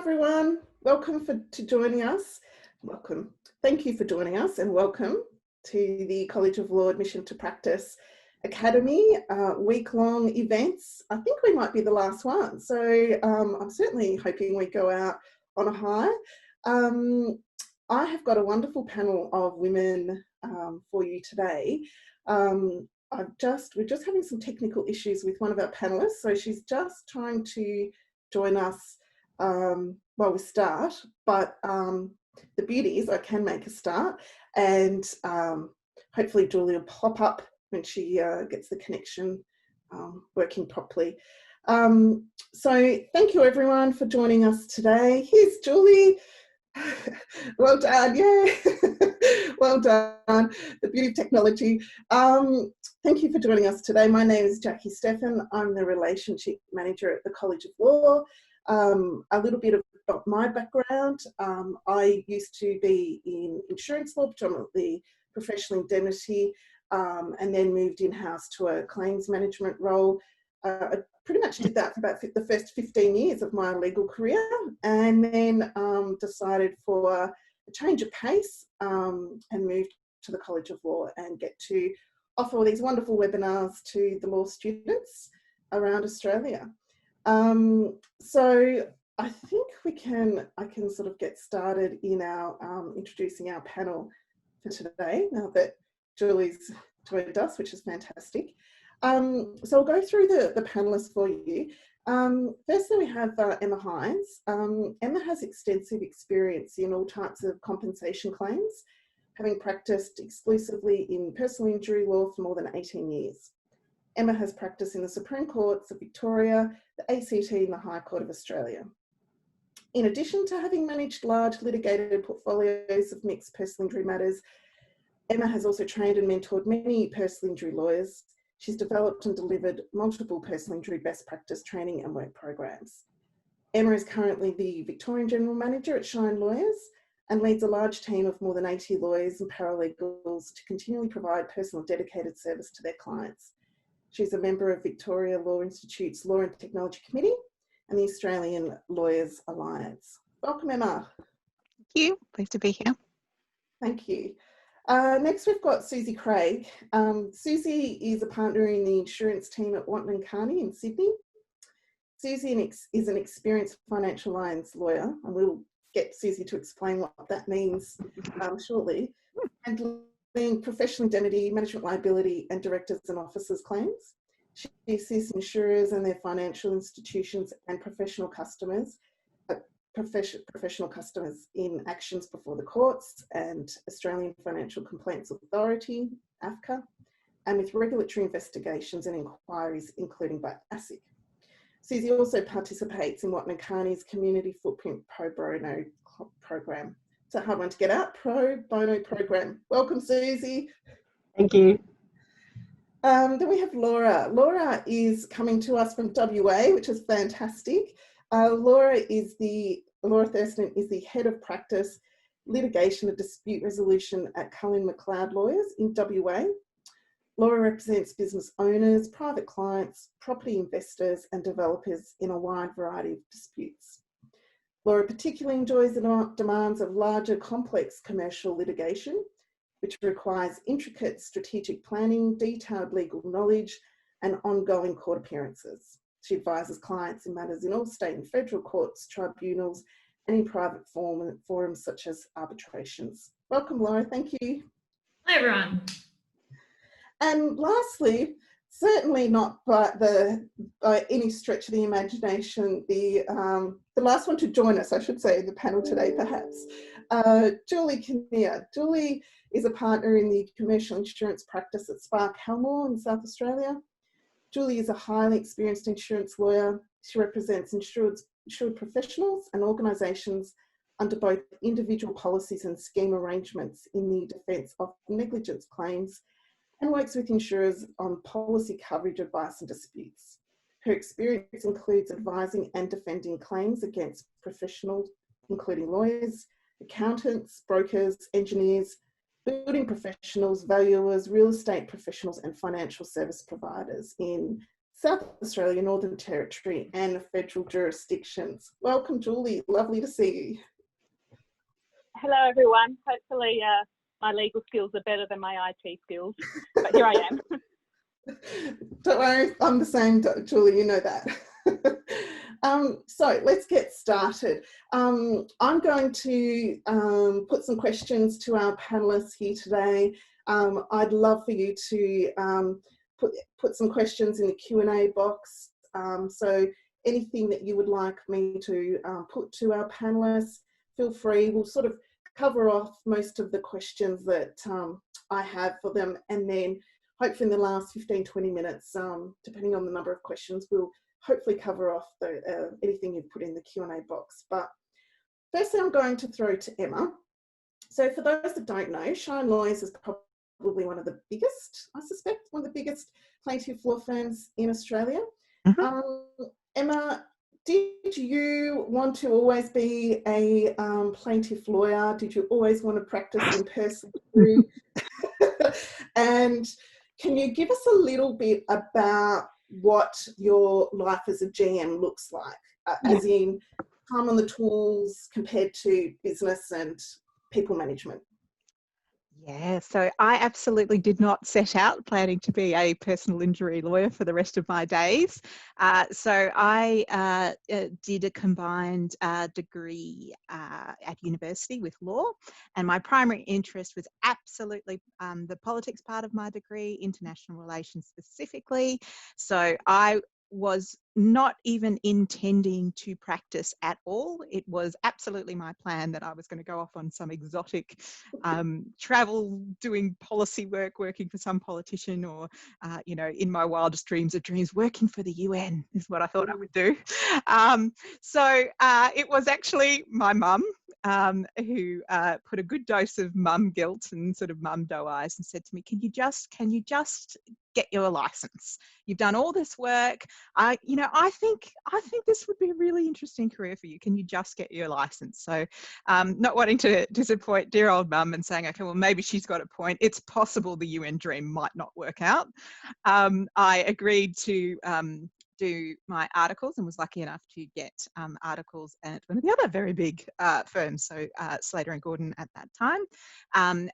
everyone. Welcome to joining us. Welcome. Thank you for joining us and welcome to the College of Law Admission to Practice Academy week-long events. I think we might be the last one, so I'm certainly hoping we go out on a high. I have got a wonderful panel of women for you today. We're just having some technical issues with one of our panelists, so she's just trying to join us while we start, but the beauty is I can make a start, and hopefully Julie will pop up when she gets the connection working properly. So thank you everyone for joining us today. Here's Julie. Well done, yeah. Well done, the beauty of technology. Thank you for joining us today. My name is Jacqui Steffen. I'm the Relationship Manager at the College of Law. A little bit of my background. I used to be in insurance law, predominantly professional indemnity, and then moved in-house to a claims management role. I pretty much did that for about the first 15 years of my legal career, and then decided for a change of pace and moved to the College of Law and get to offer all these wonderful webinars to the law students around Australia. So I think I can sort of get started in our introducing our panel for today, now that Julie's joined us, which is fantastic. So I'll go through the panelists for you. Firstly, we have Emma Hines. Emma has extensive experience in all types of compensation claims, having practiced exclusively in personal injury law for more than 18 years. Emma has practiced in the Supreme Courts of Victoria, the ACT and the High Court of Australia. In addition to having managed large litigated portfolios of mixed personal injury matters, Emma has also trained and mentored many personal injury lawyers. She's developed and delivered multiple personal injury best practice training and work programs. Emma is currently the Victorian General Manager at Shine Lawyers and leads a large team of more than 80 lawyers and paralegals to continually provide personal dedicated service to their clients. She's a member of Victoria Law Institute's Law and Technology Committee and the Australian Lawyers Alliance. Welcome, Emma. Thank you. Pleased to be here. Thank you. Next, we've got Susie Craig. Susie is a partner in the insurance team at Wotton and Kearney in Sydney. Susie is an experienced financial lines lawyer, and we'll get Susie to explain what that means shortly, handling professional indemnity, management liability, and directors and officers claims. She assists insurers and their financial institutions and professional customers in actions before the courts and Australian Financial Complaints Authority, AFCA, and with regulatory investigations and inquiries, including by ASIC. Susie also participates in Wotton and Kearney's Community Footprint Pro Bono program. It's a hard one to get out, Pro Bono program. Welcome, Susie. Thank you. Then we have Laura. Laura is coming to us from WA, which is fantastic. Laura Thurston is the Head of Practice, Litigation and Dispute Resolution at Cullen Macleod Lawyers in WA. Laura represents business owners, private clients, property investors and developers in a wide variety of disputes. Laura particularly enjoys the demands of larger, complex commercial litigation, which requires intricate strategic planning, detailed legal knowledge and ongoing court appearances. She advises clients in matters in all state and federal courts, tribunals, and in private forums such as arbitrations. Welcome, Laura. Thank you. Hi, everyone. And lastly, certainly not by any stretch of the imagination, the last one to join us, I should say, in the panel today, perhaps, Julie Kinnear. Julie is a partner in the commercial insurance practice at Sparke, Helmore in South Australia. Julie is a highly experienced insurance lawyer. She represents insured professionals and organisations under both individual policies and scheme arrangements in the defence of negligence claims and works with insurers on policy coverage, advice and disputes. Her experience includes advising and defending claims against professionals, including lawyers, accountants, brokers, engineers, building professionals, valuers, real estate professionals and financial service providers in South Australia, Northern Territory and federal jurisdictions. Welcome, Julie. Lovely to see you. Hello, everyone. Hopefully my legal skills are better than my IT skills, but here I am. Don't worry, I'm the same, Julie, you know that. So let's get started. I'm going to put some questions to our panellists here today. I'd love for you to put some questions in the Q&A box. So anything that you would like me to put to our panellists, feel free. We'll sort of cover off most of the questions that I have for them, and then hopefully in the last 15-20 minutes, depending on the number of questions, we'll hopefully cover off anything you've put in the Q&A box. But firstly, I'm going to throw to Emma. So for those that don't know, Shine Lawyers is probably one of the biggest, I suspect, one of the biggest plaintiff law firms in Australia. Mm-hmm. Emma, did you want to always be a plaintiff lawyer? Did you always want to practice in person? And can you give us a little bit about what your life as a GM looks like, as in time on the tools compared to business and people management? Yeah, so I absolutely did not set out planning to be a personal injury lawyer for the rest of my days. So I did a combined degree at university with law, and my primary interest was absolutely the politics part of my degree, international relations specifically. So I was not even intending to practice at all. It was absolutely my plan that I was going to go off on some exotic travel, doing policy work, working for some politician, or, you know, in my wildest dreams of dreams, working for the UN is what I thought I would do. So it was actually my mum who put a good dose of mum guilt and sort of mum doe eyes and said to me, can you just get your license? You've done all this work. I think this would be a really interesting career for you. Can you just get your license? So not wanting to disappoint dear old mum and saying, okay, well, maybe she's got a point. It's possible the UN dream might not work out. I agreed to do my articles and was lucky enough to get articles at one of the other very big firms, so Slater and Gordon at that time.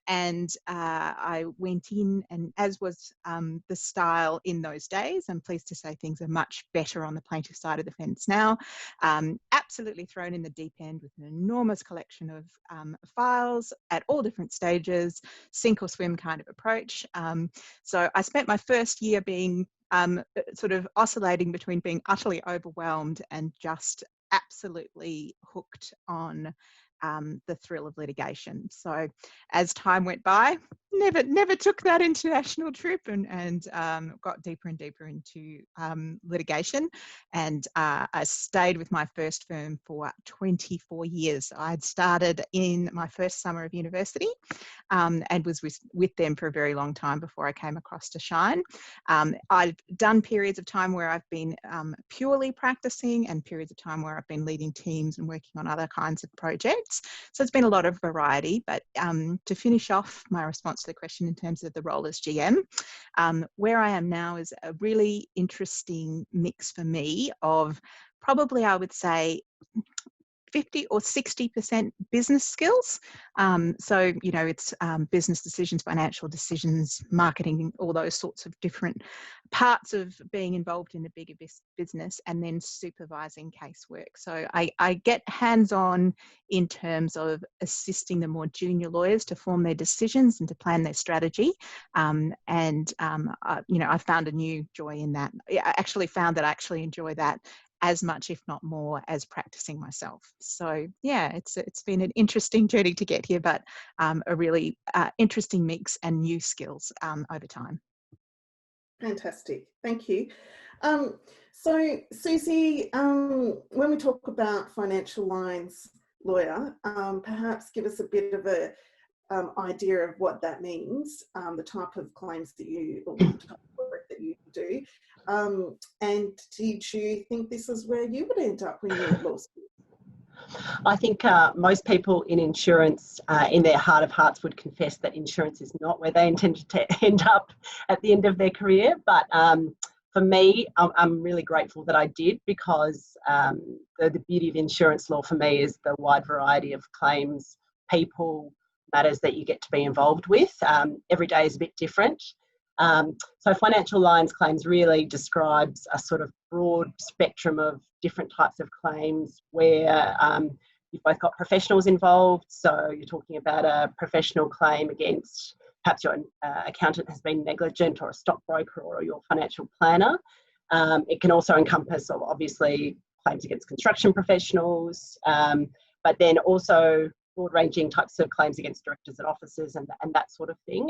And I went in, and as was the style in those days, I'm pleased to say things are much better on the plaintiff side of the fence now. Absolutely thrown in the deep end with an enormous collection of files at all different stages, sink or swim kind of approach. So I spent my first year being sort of oscillating between being utterly overwhelmed and just absolutely hooked on the thrill of litigation. So as time went by, never took that international trip, and got deeper and deeper into litigation, and I stayed with my first firm for 24 years. I'd started in my first summer of university and was with them for a very long time before I came across to Shine. I've done periods of time where I've been purely practicing, and periods of time where I've been leading teams and working on other kinds of projects. So it's been a lot of variety, but to finish off my response to the question in terms of the role as GM, where I am now is a really interesting mix for me of probably, I would say, 50 or 60% business skills. So, you know, it's business decisions, financial decisions, marketing, all those sorts of different parts of being involved in a bigger business, and then supervising casework. So I get hands-on in terms of assisting the more junior lawyers to form their decisions and to plan their strategy. You know, I found a new joy in that. I actually found that I actually enjoy that as much, if not more, as practicing myself. So yeah, it's been an interesting journey to get here, but a really interesting mix and new skills over time. Fantastic, thank you. So Susie, when we talk about financial lines lawyer, perhaps give us a bit of a idea of what that means, the type of claims that you, or the type of work that you do. And did you think this is where you would end up when you were at law school? I think most people in insurance, in their heart of hearts, would confess that insurance is not where they intended to end up at the end of their career. But for me, I'm really grateful that I did, because the beauty of insurance law for me is the wide variety of claims, people, matters that you get to be involved with. Every day is a bit different. So financial lines claims really describes a sort of broad spectrum of different types of claims where you've both got professionals involved. So you're talking about a professional claim against perhaps your accountant has been negligent, or a stockbroker, or your financial planner. It can also encompass, obviously, claims against construction professionals, but then also broad-ranging types of claims against directors and officers and that sort of thing.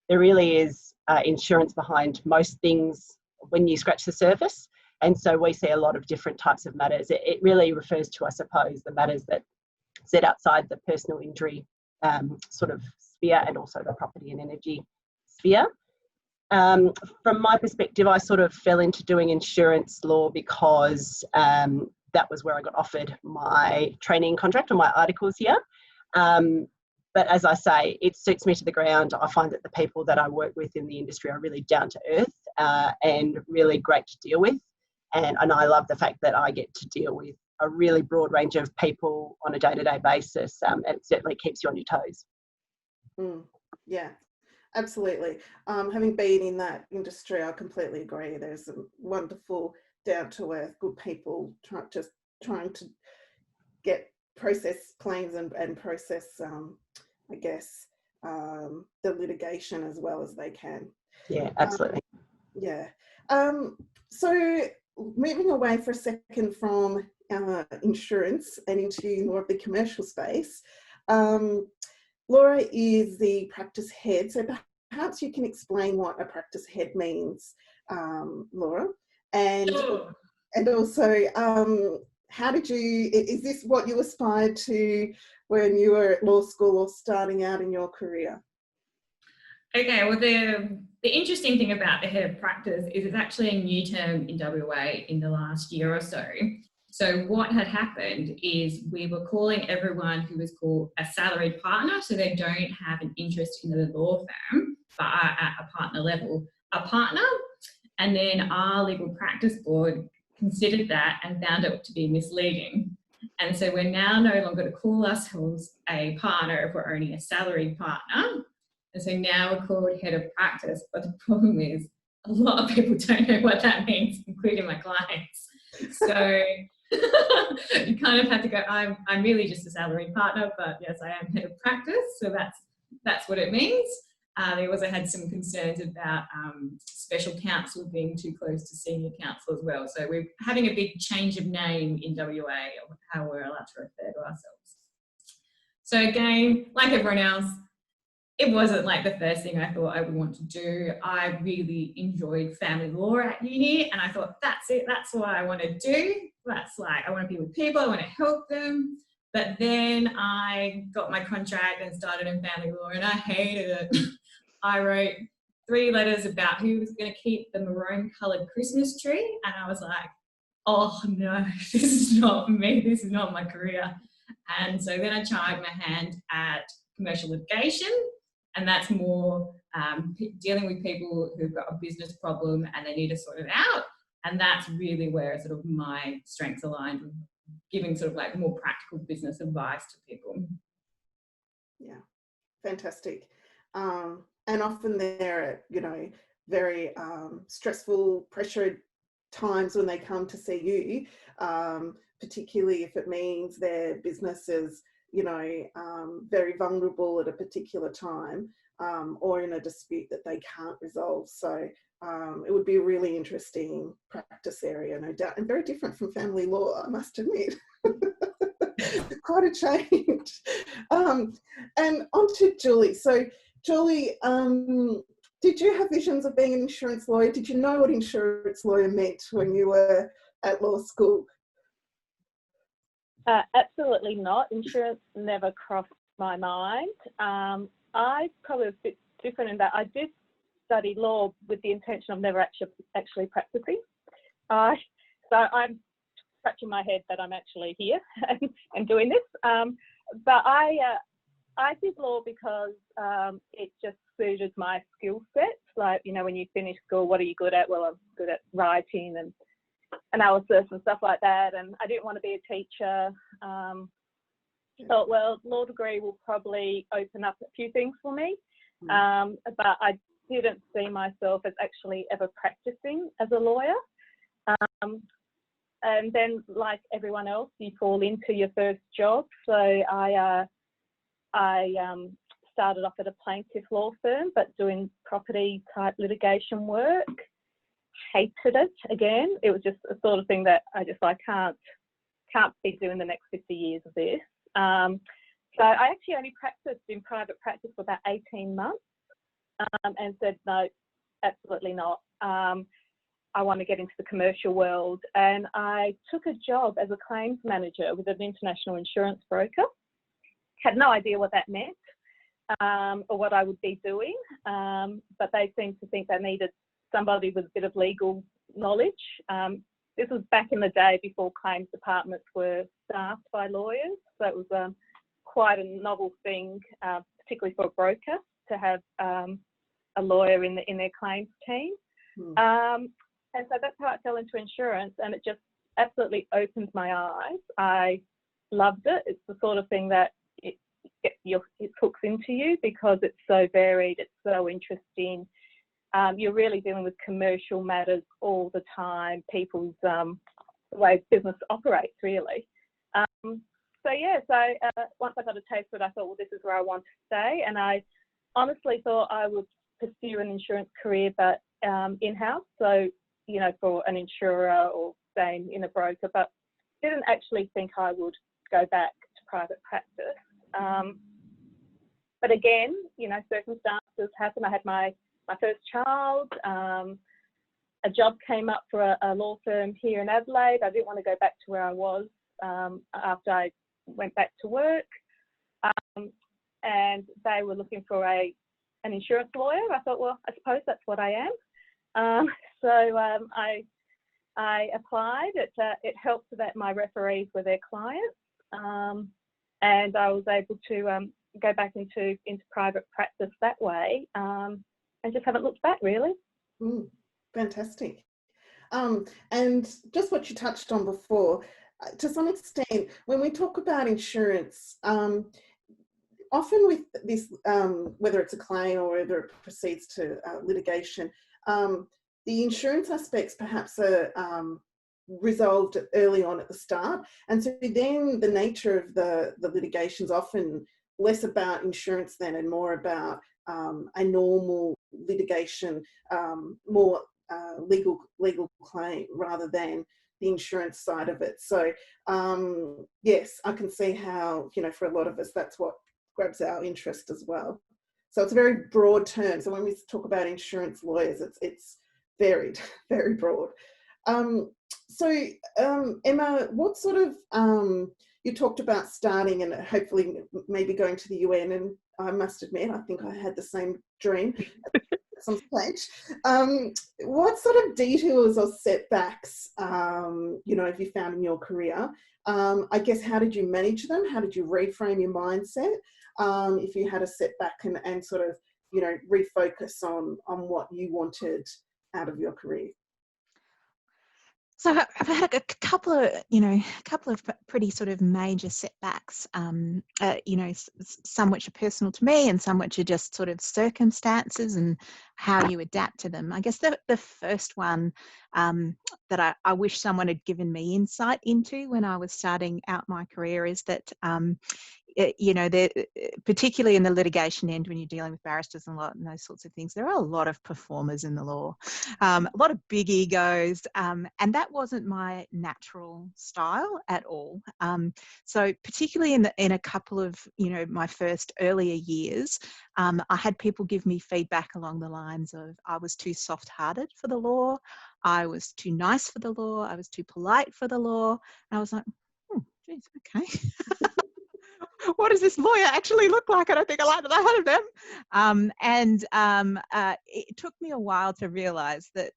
There really is insurance behind most things when you scratch the surface. And so we see a lot of different types of matters. It really refers to, I suppose, the matters that sit outside the personal injury sort of sphere, and also the property and energy sphere. From my perspective, I sort of fell into doing insurance law because that was where I got offered my training contract or my articles here. But as I say, it suits me to the ground. I find that the people that I work with in the industry are really down to earth and really great to deal with. And I love the fact that I get to deal with a really broad range of people on a day-to-day basis, and it certainly keeps you on your toes. Yeah, absolutely. Having been in that industry, I completely agree. There's some wonderful, down-to-earth, good people trying to get process claims and process, I guess, the litigation as well as they can. Yeah, absolutely. So moving away for a second from insurance and into more of the commercial space, Laura is the practice head, so perhaps you can explain what a practice head means, Laura, and Sure. and also how did you, is this what you aspired to when you were at law school or starting out in your career? Okay, well, the interesting thing about the head of practice is it's actually a new term in WA in the last year or so. So what had happened is we were calling everyone who was called a salaried partner, so they don't have an interest in the law firm, but are at a partner level, a partner. And then our legal practice board considered that and found it to be misleading. And so we're now no longer to call ourselves a partner if we're only a salaried partner. And so now we're called head of practice. But the problem is a lot of people don't know what that means, including my clients. So you kind of have to go, I'm really just a salaried partner, but yes, I am head of practice. So that's what it means. They also had some concerns about special counsel being too close to senior counsel as well. So we're having a big change of name in WA of how we're allowed to refer to ourselves. So again, like everyone else, it wasn't like the first thing I thought I would want to do. I really enjoyed family law at uni, and I thought, that's it, that's what I want to do. That's like, I want to be with people, I want to help them. But then I got my contract and started in family law, and I hated it. I wrote 3 letters about who was going to keep the maroon coloured Christmas tree, and I was like, oh no, this is not me, this is not my career. And so then I tried my hand at commercial litigation, and that's more dealing with people who've got a business problem and they need to sort it out. And that's really where sort of my strengths aligned with giving sort of like more practical business advice to people. Yeah, fantastic. And often they're, very stressful, pressured times when they come to see you, particularly if it means their business is, very vulnerable at a particular time, or in a dispute that they can't resolve. So it would be a really interesting practice area, no doubt, and very different from family law, I must admit. Quite a change. And on to Julie. So Julie, did you have visions of being an insurance lawyer? Did you know what insurance lawyer meant when you were at law school? Absolutely not. Insurance never crossed my mind. I probably was a bit different in that I did study law with the intention of never actually practicing. So I'm scratching my head that I'm actually here and doing this. But I I did law because it just suited my skill sets. Like, you know, when you finish school, what are you good at? Well, I'm good at writing and analysis and stuff like that. And I didn't want to be a teacher. Thought, well, law degree will probably open up a few things for me. But I didn't see myself as actually ever practicing as a lawyer. And then, like everyone else, you fall into your first job. So I started off at a plaintiff law firm, but doing property type litigation work. Hated it again. It was just a sort of thing that I can't be doing the next 50 years of this. So I actually only practiced in private practice for about 18 months and said, no, absolutely not. I want to get into the commercial world. And I took a job as a claims manager with an international insurance broker. Had no idea what that meant or what I would be doing, but they seemed to think they needed somebody with a bit of legal knowledge. This was back in the day before claims departments were staffed by lawyers, so it was quite a novel thing, particularly for a broker, to have a lawyer in their claims team. And so that's how I fell into insurance, and it just absolutely opened my eyes. I loved it. It's the sort of thing that it hooks into you because it's so varied, it's so interesting. You're really dealing with commercial matters all the time, people's the way business operates, really. So once I got a taste of it, I thought, well, this is where I want to stay. And I honestly thought I would pursue an insurance career, but in-house. So, you know, for an insurer or staying in a broker, but didn't actually think I would go back to private practice. But again, you know, circumstances happen. I had my first child. A job came up for a law firm here in Adelaide. I didn't want to go back to where I was after I went back to work. And they were looking for an insurance lawyer. I thought, well, I suppose that's what I am. So I applied. It helped that my referees were their clients. And I was able to go back into private practice that way. And just haven't looked back, really. Fantastic. And just what you touched on before, to some extent, when we talk about insurance, often with this, whether it's a claim or whether it proceeds to litigation, the insurance aspects perhaps are resolved early on at the start. And so then the nature of the litigation is often less about insurance then and more about a normal litigation, more legal claim rather than the insurance side of it. So yes, I can see how, you know, for a lot of us, that's what grabs our interest as well. So it's a very broad term. So when we talk about insurance lawyers, it's varied, very broad. So Emma, what sort of, you talked about starting and hopefully maybe going to the UN, and I must admit, I think I had the same dream at some stage. What sort of detours or setbacks, you know, have you found in your career? I guess, how did you manage them? How did you reframe your mindset? If you had a setback and sort of, you know, refocus on what you wanted out of your career. So I've had a couple of pretty sort of major setbacks, you know, some which are personal to me and some which are just sort of circumstances and how you adapt to them. I guess the first one that I wish someone had given me insight into when I was starting out my career is that, you know, particularly in the litigation end, when you're dealing with barristers and those sorts of things, there are a lot of performers in the law, a lot of big egos, and that wasn't my natural style at all. So particularly in a couple of, you know, my first earlier years, I had people give me feedback along the lines of I was too soft-hearted for the law, I was too nice for the law, I was too polite for the law, and I was like, geez, okay. What does this lawyer actually look like? I don't think I like that of them. It took me a while to realise that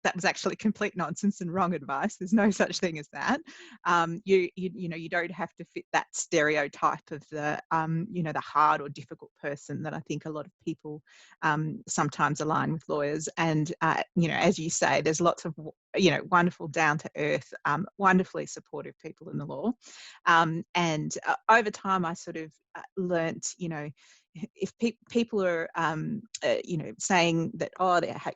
that was actually complete nonsense and wrong advice. There's no such thing as that. You don't have to fit that stereotype of the the hard or difficult person that I think a lot of people sometimes align with lawyers. And as you say, there's lots of wonderful, down to earth, wonderfully supportive people in the law. And over time, I sort of learnt, if people are, saying that,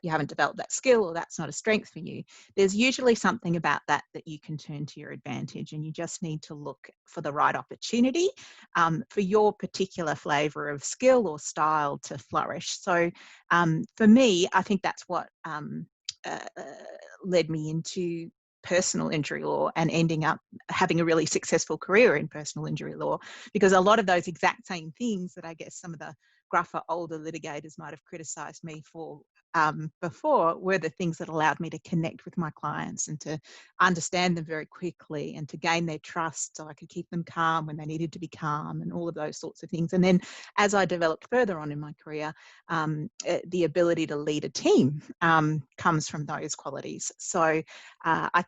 you haven't developed that skill or that's not a strength for you, there's usually something about that you can turn to your advantage, and you just need to look for the right opportunity for your particular flavour of skill or style to flourish. So for me, I think that's what led me into personal injury law and ending up having a really successful career in personal injury law, because a lot of those exact same things that I guess some of the gruffer older litigators might have criticised me for before were the things that allowed me to connect with my clients and to understand them very quickly and to gain their trust so I could keep them calm when they needed to be calm and all of those sorts of things. And then as I developed further on in my career, the ability to lead a team comes from those qualities. So I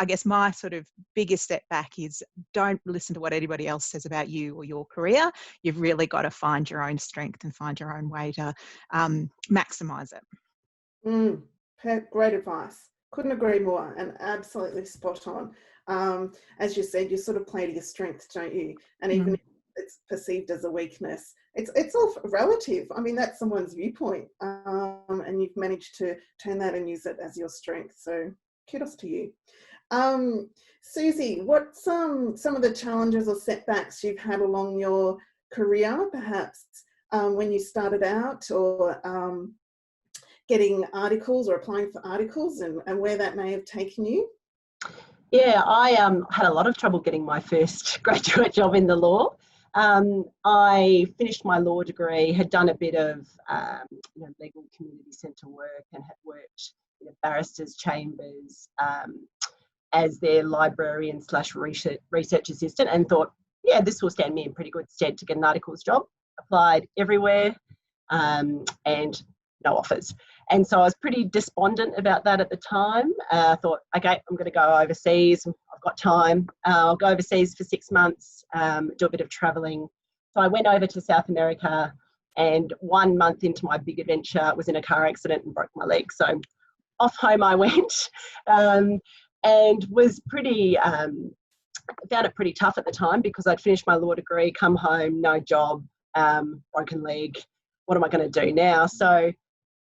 guess my sort of biggest step back is don't listen to what anybody else says about you or your career. You've really got to find your own strength and find your own way to maximise it. Great advice. Couldn't agree more, and absolutely spot on. As you said, you sort of play to your strengths, don't you? And even if it's perceived as a weakness, it's all relative. I mean, that's someone's viewpoint, and you've managed to turn that and use it as your strength. So kudos to you. Susie, what's some of the challenges or setbacks you've had along your career, perhaps when you started out, or getting articles or applying for articles, and where that may have taken you? Yeah, I had a lot of trouble getting my first graduate job in the law. I finished my law degree, had done a bit of legal community centre work, and had worked in barristers' chambers as their librarian / research assistant, and thought, yeah, this will stand me in pretty good stead to get an articles job. Applied everywhere and no offers. And so I was pretty despondent about that at the time. I thought, okay, I'm going to go overseas. I've got time. I'll go overseas for 6 months, do a bit of travelling. So I went over to South America, and 1 month into my big adventure was in a car accident and broke my leg. So off home I went, and was pretty, found it pretty tough at the time because I'd finished my law degree, come home, no job, broken leg. What am I going to do now? So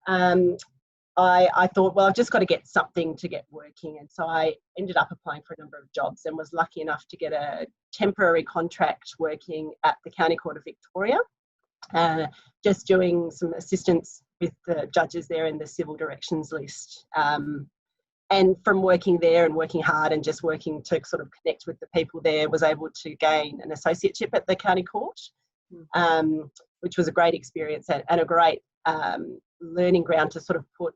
I thought, well, I've just got to get something to get working. And so I ended up applying for a number of jobs and was lucky enough to get a temporary contract working at the County Court of Victoria, just doing some assistance with the judges there in the civil directions list. And from working there and working hard and just working to sort of connect with the people there, was able to gain an associateship at the County Court, which was a great experience and a great learning ground to sort of put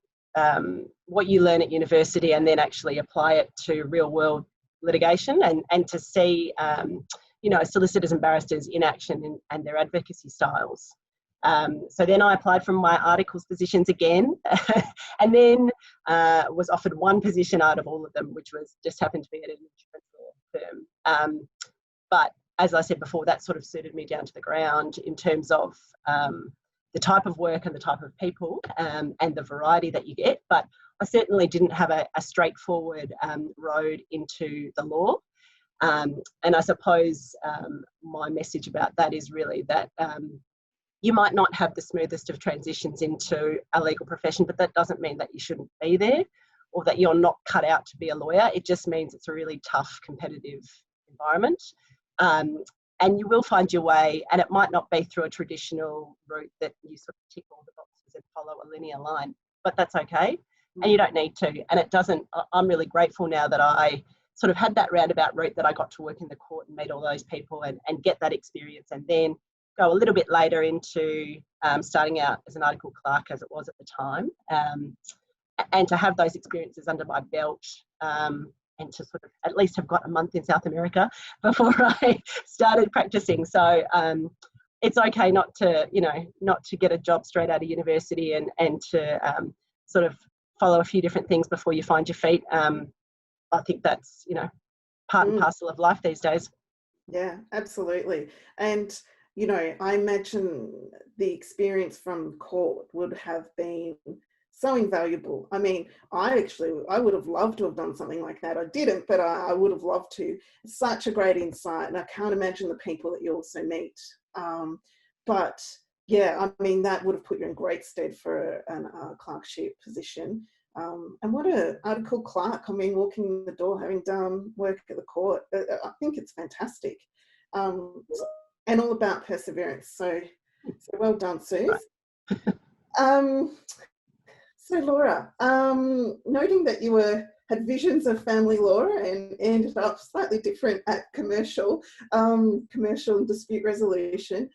what you learn at university and then actually apply it to real world litigation, and to see solicitors and barristers in action and their advocacy styles. So then I applied for my articles positions again, and then was offered one position out of all of them, which was just happened to be at an insurance law firm. But as I said before, that sort of suited me down to the ground in terms of the type of work and the type of people and the variety that you get. But I certainly didn't have a straightforward road into the law. And I suppose my message about that is really that you might not have the smoothest of transitions into a legal profession, but that doesn't mean that you shouldn't be there or that you're not cut out to be a lawyer. It just means it's a really tough, competitive environment. And you will find your way, and it might not be through a traditional route that you sort of tick all the boxes and follow a linear line, but that's okay. And you don't need to. And it doesn't, I'm really grateful now that I sort of had that roundabout route, that I got to work in the court and meet all those people and get that experience, and then go a little bit later into starting out as an article clerk, as it was at the time, and to have those experiences under my belt, and to sort of at least have got a month in South America before I started practicing. So it's okay not to get a job straight out of university and to sort of follow a few different things before you find your feet. I think that's, you know, part and parcel of life these days. Yeah, absolutely. And, you know, I imagine the experience from court would have been so invaluable. I mean, I would have loved to have done something like that. I didn't, but I would have loved to. Such a great insight. And I can't imagine the people that you also meet. But yeah, I mean, that would have put you in great stead for a clerkship position. And what an article clerk, I mean, walking in the door, having done work at the court, I think it's fantastic. And all about perseverance. So well done, Suze. So Laura, noting that you had visions of family law and ended up slightly different at commercial and dispute resolution,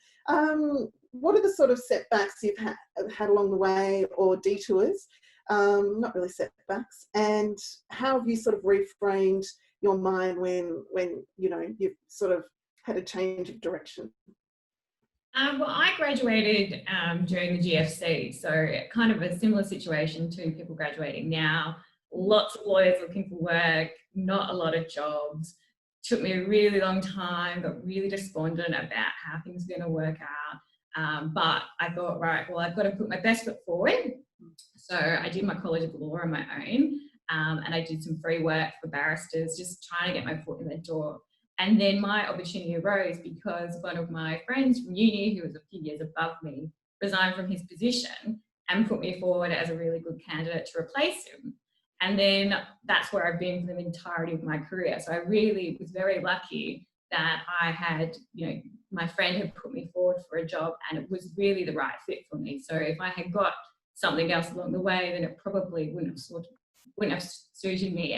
what are the sort of setbacks you've had along the way, or detours? Not really setbacks, and how have you sort of reframed your mind when you know you've sort of had a change of direction? Well, I graduated during the GFC, so kind of a similar situation to people graduating now. Lots of lawyers looking for work, not a lot of jobs. Took me a really long time, got really despondent about how things were going to work out. But I thought, right, well, I've got to put my best foot forward. So I did my College of Law on my own, and I did some free work for barristers, just trying to get my foot in the door. And then my opportunity arose because one of my friends from uni, who was a few years above me, resigned from his position and put me forward as a really good candidate to replace him. And then that's where I've been for the entirety of my career. So I really was very lucky that I had, you know, my friend had put me forward for a job and it was really the right fit for me. So if I had got something else along the way, then it probably wouldn't have suited me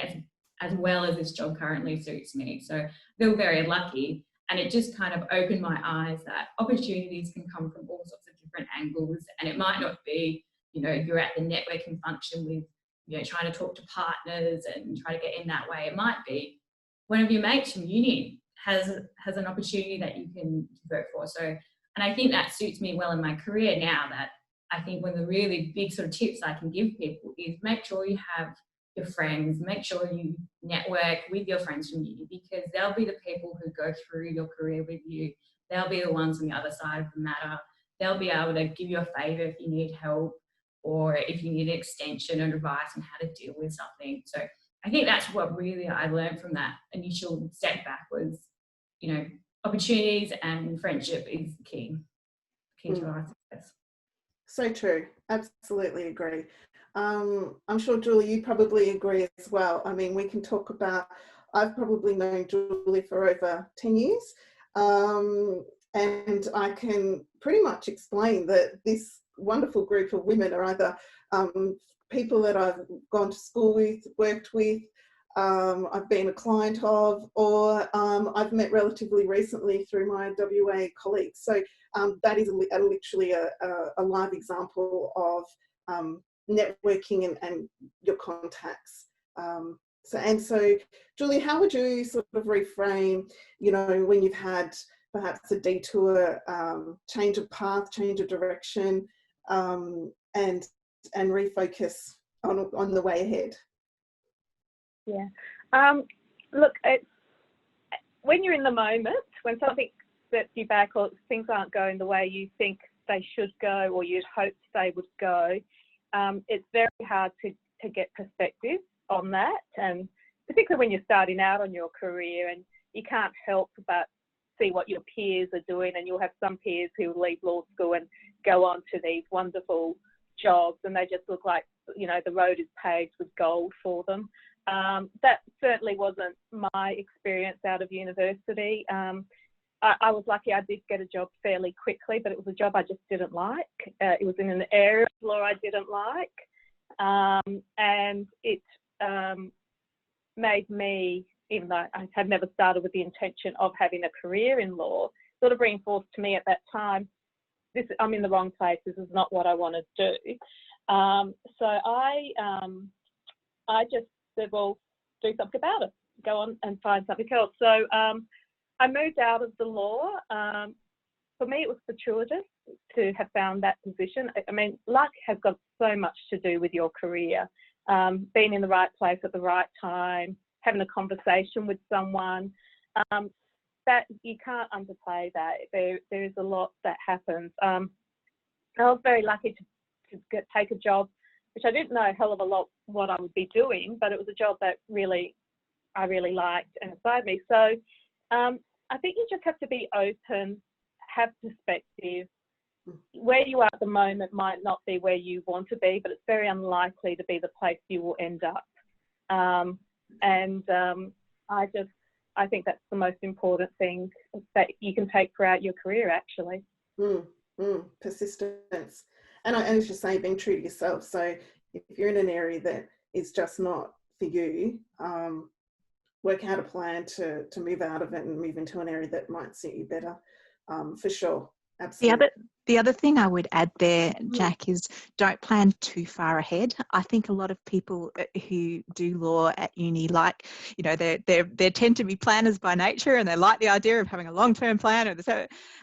as well as this job currently suits me. So I feel very lucky, and it just kind of opened my eyes that opportunities can come from all sorts of different angles, and it might not be, you know, you're at the networking function with, you know, trying to talk to partners and try to get in that way. It might be one of your mates from uni has an opportunity that you can vote for. So, and I think that suits me well in my career now. That I think one of the really big sort of tips I can give people is make sure you have your friends, make sure you network with your friends from uni, because they'll be the people who go through your career with you. They'll be the ones on the other side of the matter. They'll be able to give you a favour if you need help, or if you need an extension and advice on how to deal with something. So I think that's what really I learned from that initial setback was, you know, opportunities and friendship is key to our success. So true. Absolutely agree. I'm sure, Julie, you probably agree as well. I mean, we can talk about, I've probably known Julie for over 10 years. And I can pretty much explain that this wonderful group of women are either people that I've gone to school with, worked with, I've been a client of, or I've met relatively recently through my WA colleagues. So that is literally a live example of networking and your contacts. So, Julie, how would you sort of reframe, you know, when you've had perhaps a detour, change of path, change of direction, and refocus on the way ahead? Yeah. Look, when you're in the moment, when something sets you back or things aren't going the way you think they should go or you'd hoped they would go, it's very hard to get perspective on that, and particularly when you're starting out on your career and you can't help but see what your peers are doing, and you'll have some peers who leave law school and go on to these wonderful jobs and they just look like, you know, the road is paved with gold for them. That certainly wasn't my experience out of university. I was lucky I did get a job fairly quickly, but it was a job I just didn't like. It was in an area of law I didn't like. And it made me, even though I had never started with the intention of having a career in law, sort of reinforced to me at that time, I'm in the wrong place, this is not what I want to do. So I just said, well, do something about it, go on and find something else. So I moved out of the law. For me, it was fortuitous to have found that position. I mean, luck has got so much to do with your career. being in the right place at the right time, having a conversation with someone. That you can't underplay that. There is a lot that happens. I was very lucky to take a job, which I didn't know a hell of a lot what I would be doing, but it was a job that I really liked and inspired me. So I think you just have to be open, have perspective. Where you are at the moment might not be where you want to be, but it's very unlikely to be the place you will end up. I think that's the most important thing that you can take throughout your career, actually. Persistence. And as you say, being true to yourself. So if you're in an area that is just not for you, work out a plan to move out of it and move into an area that might suit you better, for sure. Absolutely. The other thing I would add there, Jack, is don't plan too far ahead. I think a lot of people who do law at uni, like, you know, they tend to be planners by nature, and they like the idea of having a long-term plan.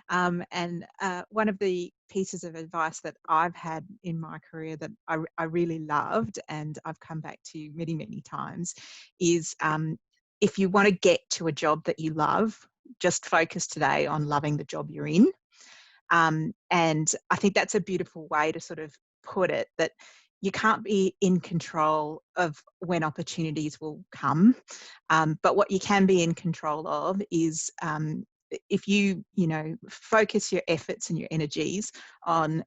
And one of the pieces of advice that I've had in my career that I really loved, and I've come back to many, many times, is if you want to get to a job that you love, just focus today on loving the job you're in. And I think that's a beautiful way to sort of put it, that you can't be in control of when opportunities will come. But what you can be in control of is if you focus your efforts and your energies on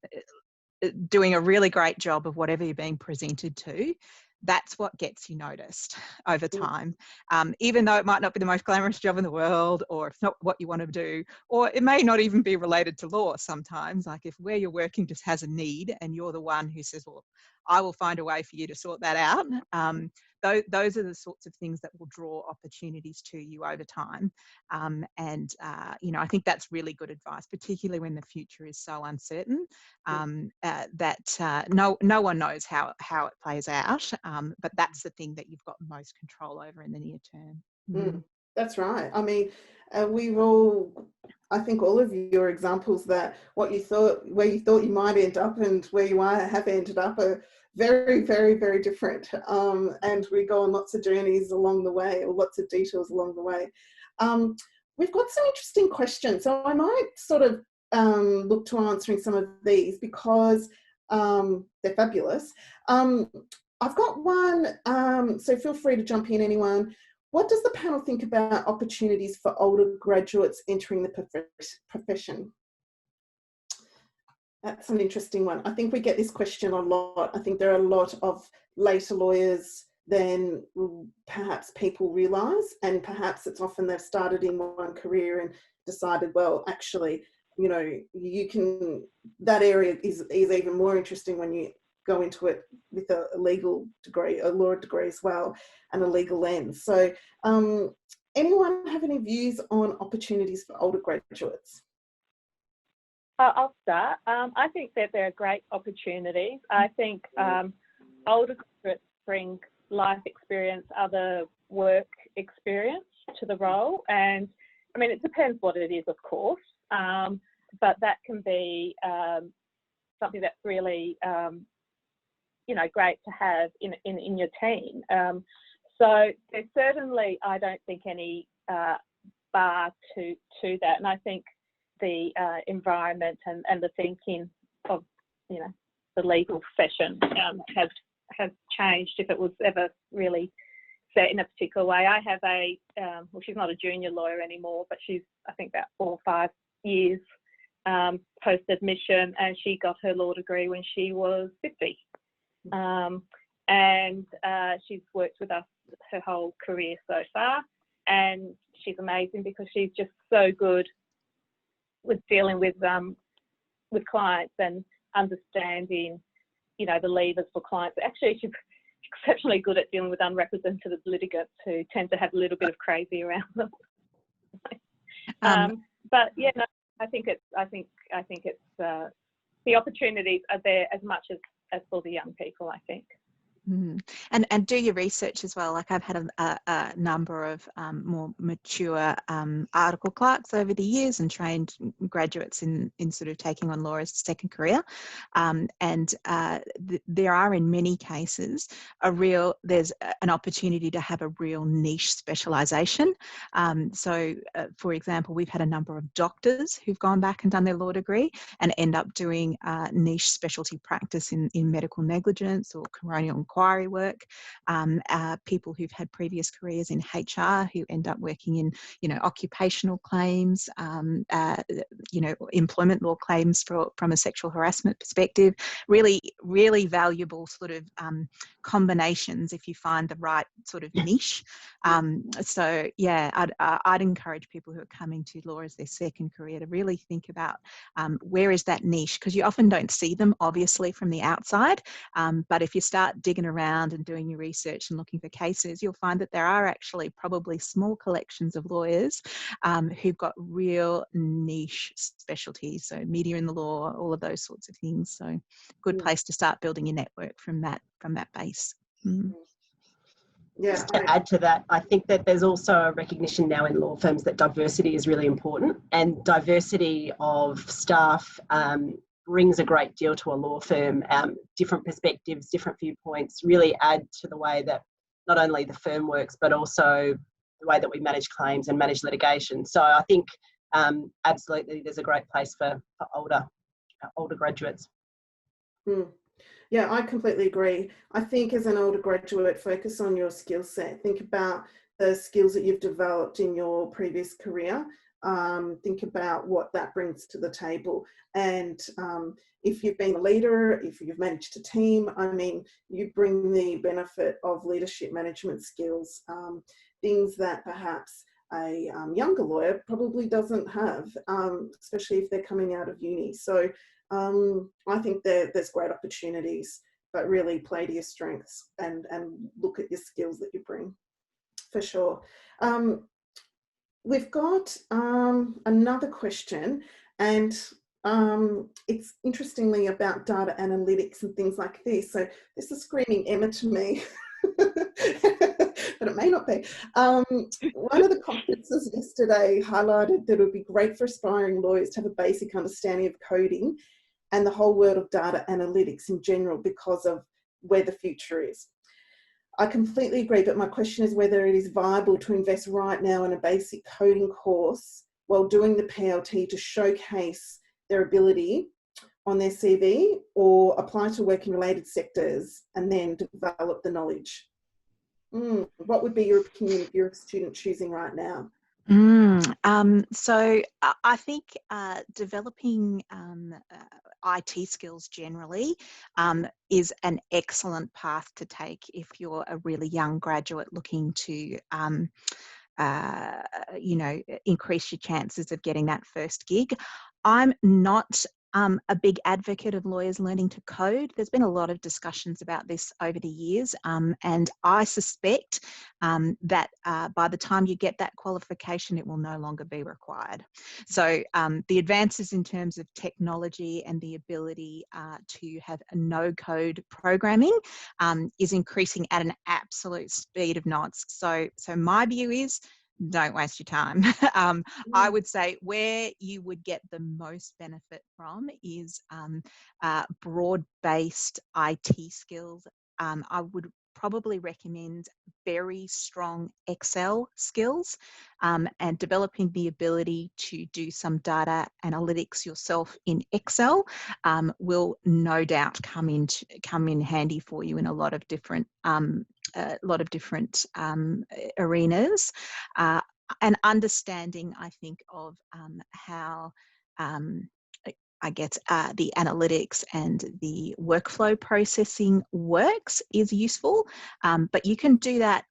doing a really great job of whatever you're being presented to, that's what gets you noticed over time. Even though it might not be the most glamorous job in the world, or it's not what you want to do, or it may not even be related to law sometimes. Like if where you're working just has a need and you're the one who says, well, I will find a way for you to sort that out. Those are the sorts of things that will draw opportunities to you over time. I think that's really good advice, particularly when the future is so uncertain, that no one knows how it plays out. But that's the thing that you've got most control over in the near term. That's right. I mean, I think all of your examples that where you thought you might end up and where you have ended up are very, very, very different. And we go on lots of journeys along the way, or lots of detours along the way. We've got some interesting questions, so I might sort of look to answering some of these because they're fabulous. I've got one, so feel free to jump in, anyone. What does the panel think about opportunities for older graduates entering the profession? That's an interesting one. I think we get this question a lot. I think there are a lot of later lawyers than perhaps people realise, and perhaps it's often they've started in one career and decided, well, actually, that area is even more interesting when you go into it with a legal degree, a law degree as well, and a legal lens. So anyone have any views on opportunities for older graduates? I'll start. I think that there are great opportunities. I think older graduates bring life experience, other work experience to the role. And I mean, it depends what it is, of course, but that can be something that's really great to have in your team. So there's certainly, I don't think, any bar to that. And I think the environment and the thinking of the legal profession has changed, if it was ever really set in a particular way. I have she's not a junior lawyer anymore, but she's, I think, about 4 or 5 years post admission, and she got her law degree when she was 50. And she's worked with us her whole career so far, and she's amazing because she's just so good with dealing with clients and understanding the levers for clients. Actually, she's exceptionally good at dealing with unrepresented litigants who tend to have a little bit of crazy around them. But yeah, no, I think it's the opportunities are there as much as for the young people, I think. And do your research as well. Like I've had a number of more mature article clerks over the years and trained graduates in sort of taking on law as a second career. There are in many cases there's an opportunity to have a real niche specialisation. For example, we've had a number of doctors who've gone back and done their law degree and end up doing niche specialty practice in medical negligence or coronial inquiry work. People who've had previous careers in HR who end up working in, occupational claims, employment law claims from a sexual harassment perspective. Really, really valuable sort of combinations if you find the right sort of niche. I'd encourage people who are coming to law as their second career to really think about where is that niche, because you often don't see them obviously from the outside, but if you start digging around and doing your research and looking for cases, you'll find that there are actually probably small collections of lawyers who've got real niche specialties, so media in the law, all of those sorts of things. So good place to start building your network from that base. Yeah. Just to add to that, I think that there's also a recognition now in law firms that diversity is really important, and diversity of staff brings a great deal to a law firm. Different perspectives, different viewpoints really add to the way that not only the firm works, but also the way that we manage claims and manage litigation. So I think absolutely there's a great place for older graduates. Yeah, I completely agree. I think as an older graduate, focus on your skill set. Think about the skills that you've developed in your previous career. Think about what that brings to the table. And if you've been a leader, if you've managed a team, you bring the benefit of leadership management skills, things that perhaps a younger lawyer probably doesn't have, especially if they're coming out of uni. So I think there's great opportunities, but really play to your strengths and look at your skills that you bring, for sure. We've got another question, and it's interestingly about data analytics and things like this. So this is screaming Emma to me, but it may not be. One of the conferences yesterday highlighted that it would be great for aspiring lawyers to have a basic understanding of coding and the whole world of data analytics in general because of where the future is. I completely agree, but my question is whether it is viable to invest right now in a basic coding course while doing the PLT to showcase their ability on their CV, or apply to work in related sectors and then develop the knowledge. What would be your opinion if you're a student choosing right now? So I think developing IT skills generally is an excellent path to take if you're a really young graduate looking to increase your chances of getting that first gig. I'm not a big advocate of lawyers learning to code. There's been a lot of discussions about this over the years, and I suspect that by the time you get that qualification, it will no longer be required. So the advances in terms of technology and the ability to have a no-code programming is increasing at an absolute speed of knots. So my view is, don't waste your time. I would say where you would get the most benefit from is broad-based IT skills. I would probably recommend very strong Excel skills, and developing the ability to do some data analytics yourself in Excel will no doubt come in handy for you in a lot of different arenas, and understanding, I think, of how I guess the analytics and the workflow processing works is useful, but you can do that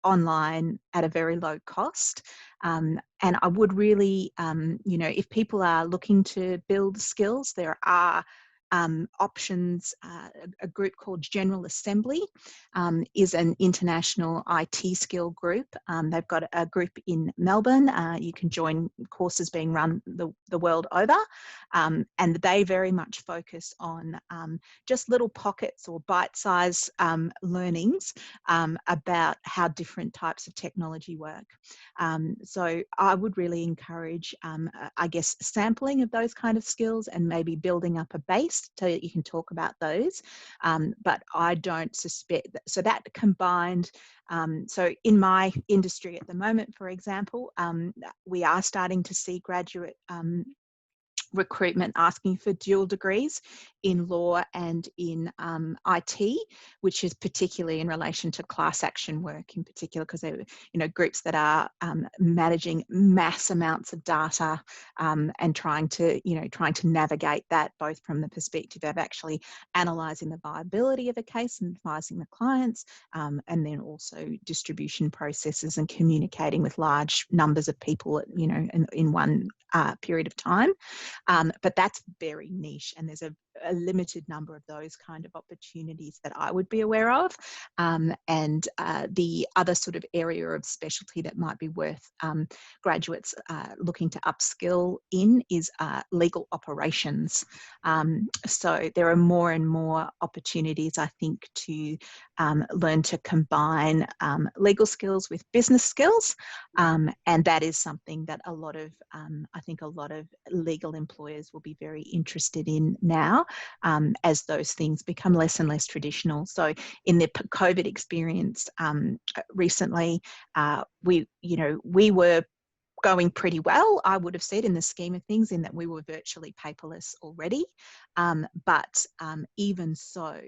online at a very low cost. And I would really, if people are looking to build skills, there are options, a group called General Assembly is an international IT skill group. They've got a group in Melbourne. You can join courses being run the world over, and they very much focus on just little pockets or bite-sized learnings about how different types of technology work. So I would really encourage, I guess, sampling of those kind of skills and maybe building up a base so that you can talk about those. But I don't suspect that, so that combined, so in my industry at the moment, for example, we are starting to see graduate recruitment asking for dual degrees in law and in IT, which is particularly in relation to class action work in particular, because they're, groups that are managing mass amounts of data and trying to navigate that both from the perspective of actually analysing the viability of a case and advising the clients, and then also distribution processes and communicating with large numbers of people, in one period of time. But that's very niche, and there's a limited number of those kind of opportunities that I would be aware of. And the other sort of area of specialty that might be worth graduates looking to upskill in is legal operations. So there are more and more opportunities, I think, to learn to combine legal skills with business skills, and that is something that a lot of legal employers will be very interested in now, as those things become less and less traditional. So in the COVID experience recently, we were going pretty well, I would have said, in the scheme of things, in that we were virtually paperless already. But even so,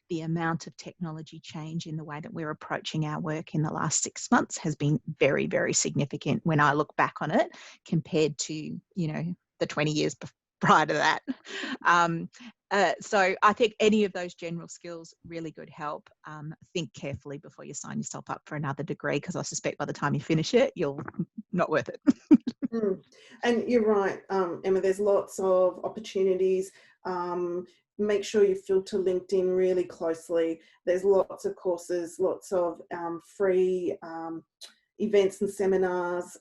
the amount of technology change in the way that we're approaching our work in the last 6 months has been very, very significant when I look back on it, compared to, the 20 years prior to that. So I think any of those general skills really good help. Think carefully before you sign yourself up for another degree, because I suspect by the time you finish it, you'll not worth it. And you're right, Emma, there's lots of opportunities. Make sure you filter LinkedIn really closely. There's lots of courses, lots of free events and seminars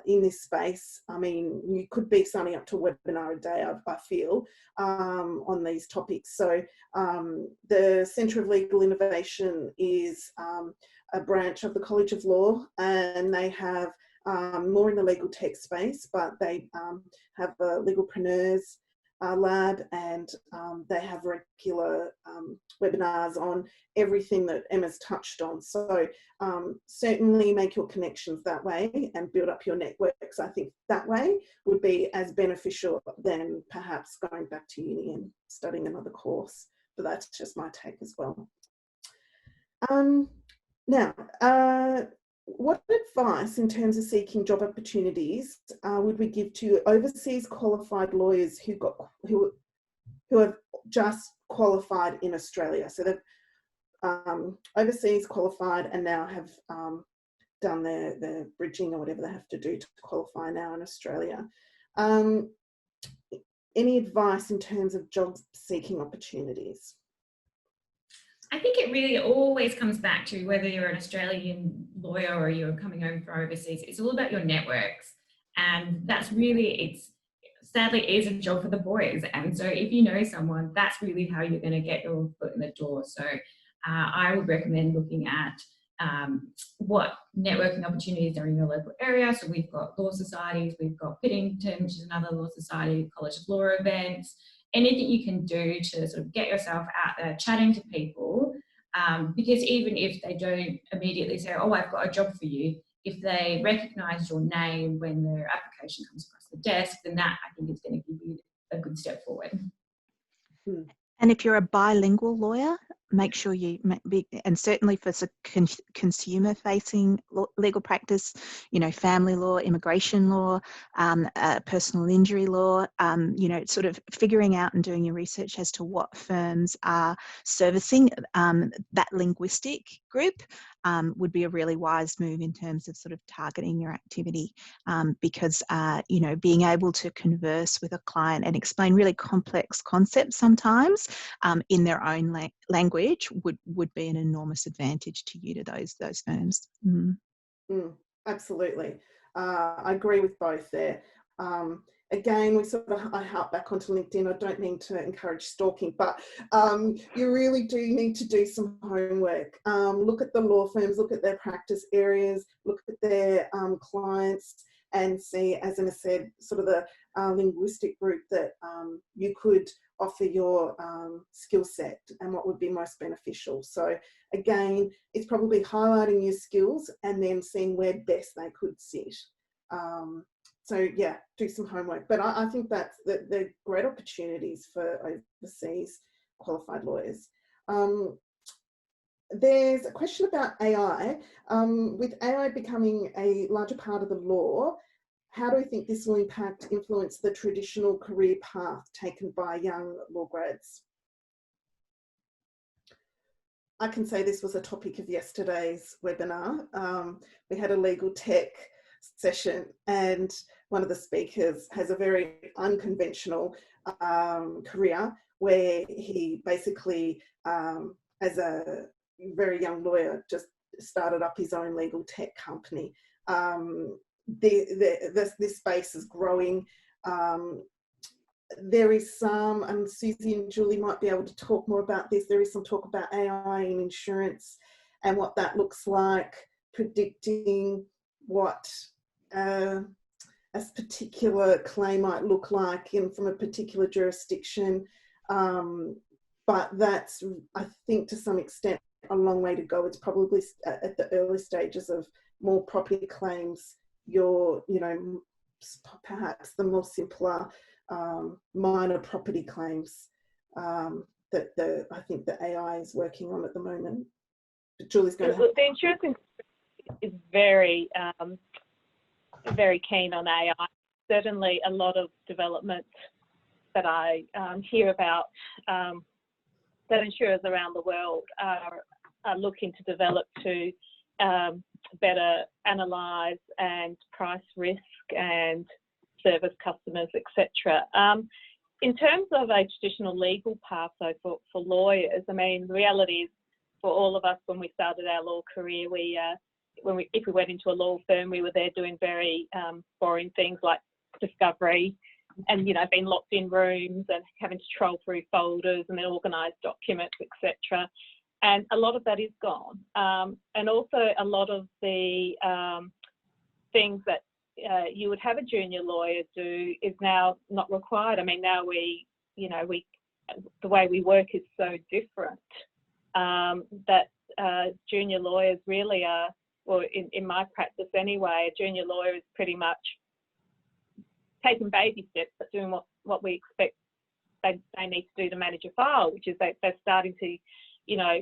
in this space. I mean, you could be signing up to a webinar a day, I feel, on these topics. So the Centre of Legal Innovation is a branch of the College of Law, and they have more in the legal tech space, but they have a legalpreneurs lab, and they have regular webinars on everything that Emma's touched on. So certainly make your connections that way and build up your networks. I think that way would be as beneficial than perhaps going back to uni and studying another course. But that's just my take as well. Now, what advice in terms of seeking job opportunities would we give to overseas qualified lawyers who have just qualified in Australia? So they've overseas qualified and now have done their bridging or whatever they have to do to qualify now in Australia. Any advice in terms of job seeking opportunities? I think it really always comes back to whether you're an Australian lawyer or you're coming over from overseas. It's all about your networks, and that's really, sadly is a job for the boys. And so if you know someone, that's really how you're going to get your foot in the door. So I would recommend looking at what networking opportunities are in your local area. So we've got law societies, we've got Piddington, which is another law society, College of Law events, anything you can do to sort of get yourself out there chatting to people, because even if they don't immediately say, oh, I've got a job for you, if they recognise your name when their application comes across the desk, then that, I think, is going to give you a good step forward. And if you're a bilingual lawyer, make sure you and certainly for consumer facing legal practice, you know, family law, immigration law, personal injury law, you know, sort of figuring out and doing your research as to what firms are servicing that linguistic group would be a really wise move in terms of sort of targeting your activity, because you know, being able to converse with a client and explain really complex concepts sometimes in their own language would be an enormous advantage to you, to those firms. Absolutely. I agree with both there. Again, I harp back onto LinkedIn. I don't mean to encourage stalking, but you really do need to do some homework. Look at the law firms, look at their practice areas, look at their clients, and see, as Emma said, sort of the linguistic group that you could offer your skill set and what would be most beneficial. So again, it's probably highlighting your skills and then seeing where best they could sit. So yeah, do some homework. But I think that's they're great opportunities for overseas qualified lawyers. There's a question about AI. With AI becoming a larger part of the law, how do we think this will influence the traditional career path taken by young law grads? I can say this was a topic of yesterday's webinar. We had a legal tech session, and one of the speakers has a very unconventional career where he basically, as a very young lawyer, just started up his own legal tech company. This space is growing. There is some, and Susie and Julie might be able to talk more about this, there is some talk about AI in insurance and what that looks like, predicting what a particular claim might look like from a particular jurisdiction. But that's, I think, to some extent, a long way to go. It's probably at the early stages of more property claims, perhaps the more simpler minor property claims that I think the AI is working on at the moment. But Julie's going to have... The insurance industry is very, very keen on AI. Certainly a lot of development that I hear about that insurers around the world are looking to develop to better analyse and price risk and service customers, etc. In terms of a traditional legal path, though, for lawyers, I mean, the reality is for all of us when we started our law career, if we went into a law firm, we were there doing very boring things like discovery and, you know, being locked in rooms and having to troll through folders and then organise documents, etc. And a lot of that is gone. And also a lot of the things that you would have a junior lawyer do is now not required. I mean, now the way we work is so different that junior lawyers really are, well, in my practice anyway, a junior lawyer is pretty much taking baby steps, but doing what we expect they need to do to manage a file, which is they're starting to, you know,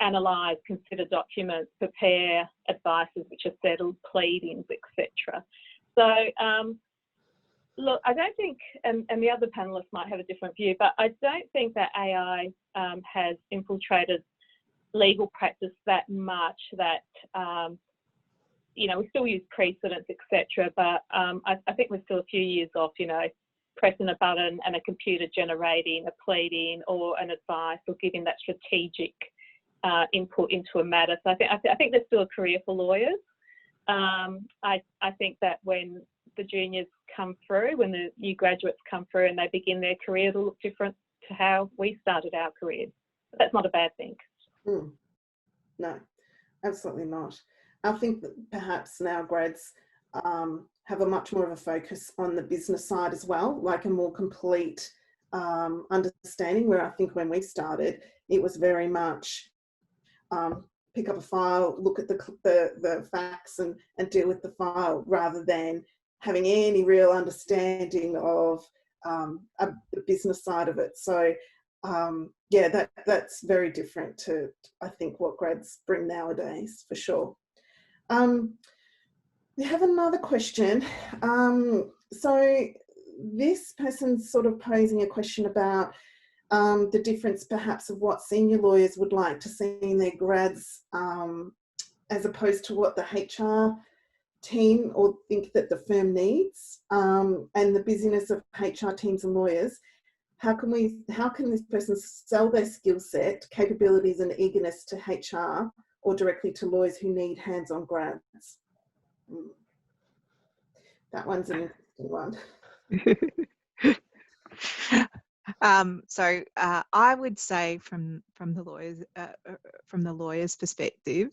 analyse, consider documents, prepare advices which are settled, pleadings, etc. So, look, I don't think, and the other panellists might have a different view, but I don't think that AI has infiltrated legal practice that much that, you know, we still use precedents, etc. But I think we're still a few years off, you know, pressing a button and a computer generating a pleading or an advice or giving that strategic input into a matter. So I think there's still a career for lawyers. I think that when the juniors come through, when the new graduates come through and they begin their career, it'll look different to how we started our careers. But that's not a bad thing. No, absolutely not. I think that perhaps now grads have a much more of a focus on the business side as well, like a more complete understanding, where I think when we started, it was very much pick up a file, look at the facts and deal with the file, rather than having any real understanding of the business side of it. So yeah, that's very different to, I think, what grads bring nowadays, for sure. We have another question. So this person's sort of posing a question about the difference perhaps of what senior lawyers would like to see in their grads as opposed to what the HR team or think that the firm needs, and the busyness of HR teams and lawyers. How can this person sell their skill set, capabilities and eagerness to HR or directly to lawyers who need hands-on grads? That one's an interesting one. So I would say from the lawyer's perspective,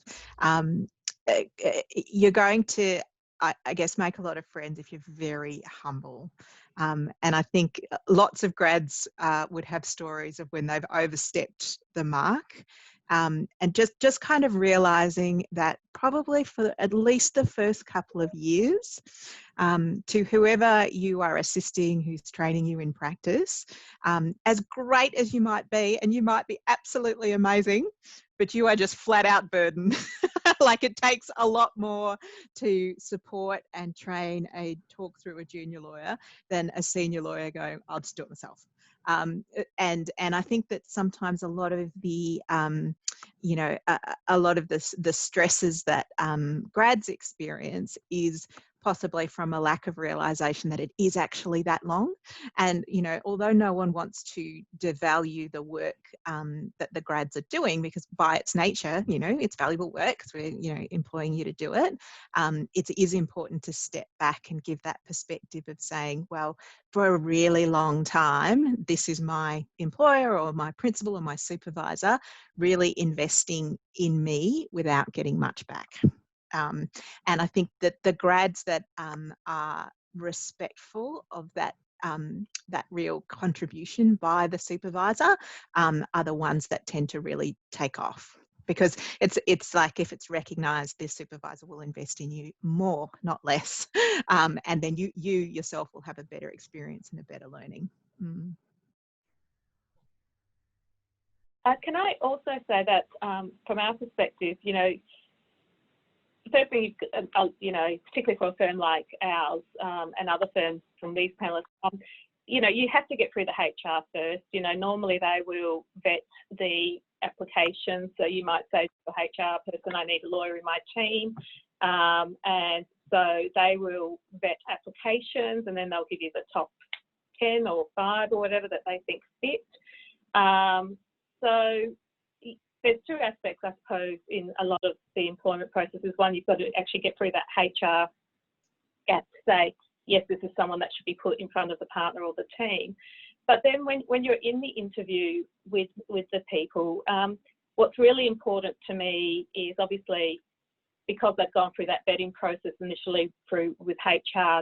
you're going to, I guess, make a lot of friends if you're very humble. And I think lots of grads would have stories of when they've overstepped the mark. And just kind of realising that probably for at least the first couple of years, to whoever you are assisting, who's training you in practice, as great as you might be, and you might be absolutely amazing, but you are just flat out burdened. Like, it takes a lot more to support and train talk through a junior lawyer than a senior lawyer going, I'll just do it myself. And I think that sometimes a lot of the a lot of the stresses that grads experience is possibly from a lack of realization that it is actually that long. And, although no one wants to devalue the work that the grads are doing, because by its nature, it's valuable work because we're, employing you to do it, it is important to step back and give that perspective of saying, well, for a really long time, this is my employer or my principal or my supervisor really investing in me without getting much back. And I think that the grads that are respectful of that real contribution by the supervisor are the ones that tend to really take off, because it's like, if it's recognised, this supervisor will invest in you more, not less, and then you yourself will have a better experience and a better learning. Can I also say that from our perspective, certainly, particularly for a firm like ours and other firms from these panelists, you have to get through the HR first. Normally they will vet the application. So you might say to the HR person, I need a lawyer in my team. And so they will vet applications, and then they'll give you the top 10 or 5 or whatever that they think fit. So there's 2 aspects, I suppose, in a lot of the employment processes. One, you've got to actually get through that HR gap to say, yes, this is someone that should be put in front of the partner or the team. But then when you're in the interview with the people, what's really important to me is, obviously, because they've gone through that vetting process initially with HR,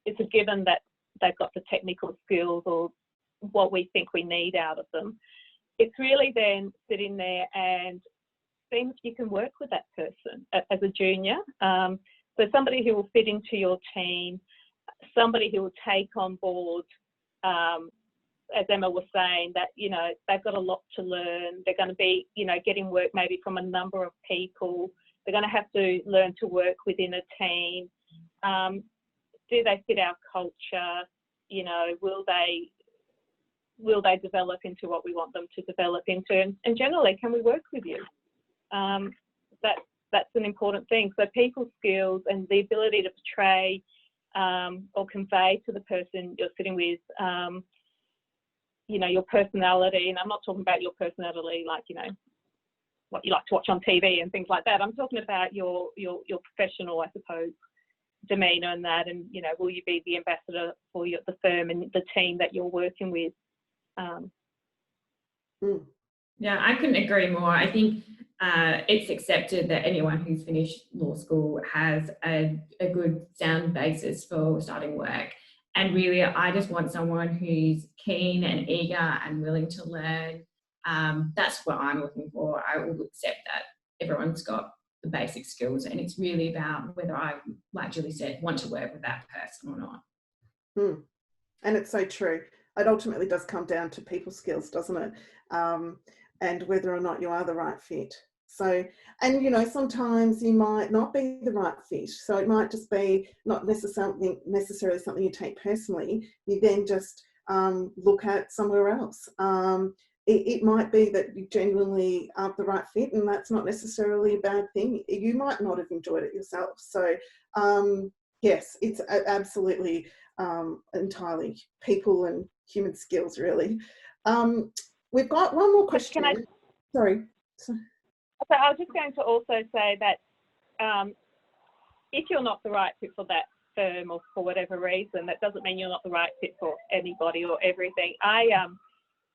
it's a given that they've got the technical skills or what we think we need out of them. It's really then sitting there and seeing if you can work with that person as a junior. So somebody who will fit into your team, somebody who will take on board, as Emma was saying, that, they've got a lot to learn. They're going to be, getting work maybe from a number of people. They're going to have to learn to work within a team. Do they fit our culture? Will they develop into what we want them to develop into? And generally, can we work with you? That's an important thing. So people skills and the ability to portray or convey to the person you're sitting with, your personality. And I'm not talking about your personality like, what you like to watch on TV and things like that. I'm talking about your professional, I suppose, demeanour and that. And, will you be the ambassador for the firm and the team that you're working with? Yeah, I couldn't agree more. I think it's accepted that anyone who's finished law school has a good sound basis for starting work. And really, I just want someone who's keen and eager and willing to learn. That's what I'm looking for. I will accept that everyone's got the basic skills, and it's really about whether I, like Julie said, want to work with that person or not. And it's so true. it ultimately does come down to people skills, doesn't it? And whether or not you are the right fit. So, and you know, sometimes you might not be the right fit. So it might just be not necessarily something you take personally. You then just look at somewhere else. It might be that you genuinely aren't the right fit, and that's not necessarily a bad thing. You might not have enjoyed it yourself. So yes, it's absolutely entirely people and human skills, really. We've got one more question. Sorry. So I was just going to also say that if you're not the right fit for that firm or for whatever reason, that doesn't mean you're not the right fit for anybody or everything.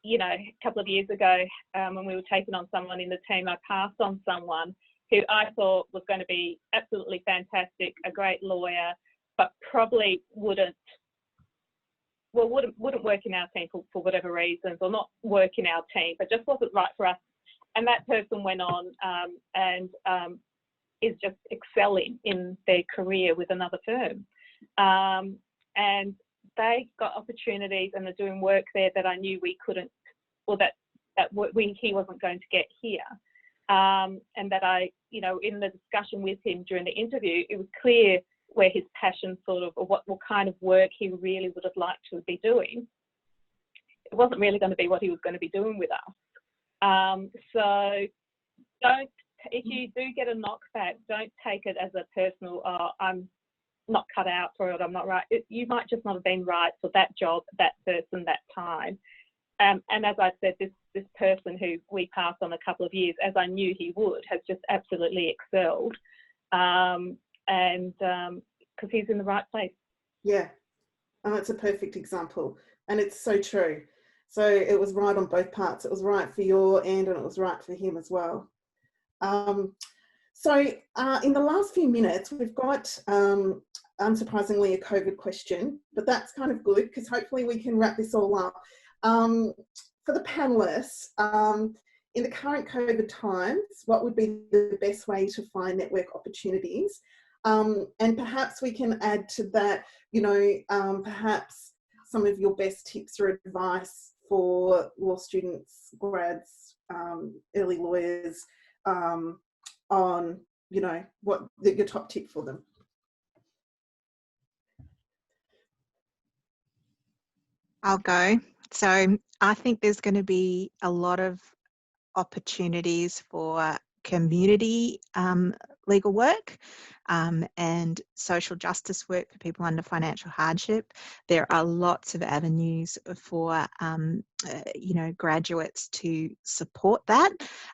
You know, a couple of years ago, when we were taking on someone in the team, I passed on someone who I thought was going to be absolutely fantastic, a great lawyer, but probably wouldn't work in our team for whatever reasons, or not work in our team, but just wasn't right for us. And that person went on and is just excelling in their career with another firm. And they got opportunities and are doing work there that I knew we couldn't, or that he wasn't going to get here. And that I, you know, in the discussion with him during the interview, it was clear where his passion sort of, or what kind of work he really would have liked to be doing. It wasn't really going to be what he was going to be doing with us. So if you do get a knockback, don't take it as a personal, I'm not cut out for it, I'm not right. You might just not have been right for that job, that person, that time. And as I said, this person who we passed on a couple of years, as I knew he would, has just absolutely excelled. And because he's in the right place. Yeah, and that's a perfect example. And it's so true. So it was right on both parts. It was right for your end and it was right for him as well. So in the last few minutes, we've got, unsurprisingly, a COVID question, but that's kind of good because hopefully we can wrap this all up. For the panellists, in the current COVID times, what would be the best way to find network opportunities? And perhaps we can add to that, you know, perhaps some of your best tips or advice for law students, grads, early lawyers, on, you know, what your top tip for them. I'll go. So I think there's going to be a lot of opportunities for community legal work and social justice work for people under financial hardship. There are lots of avenues for you know, graduates to support that,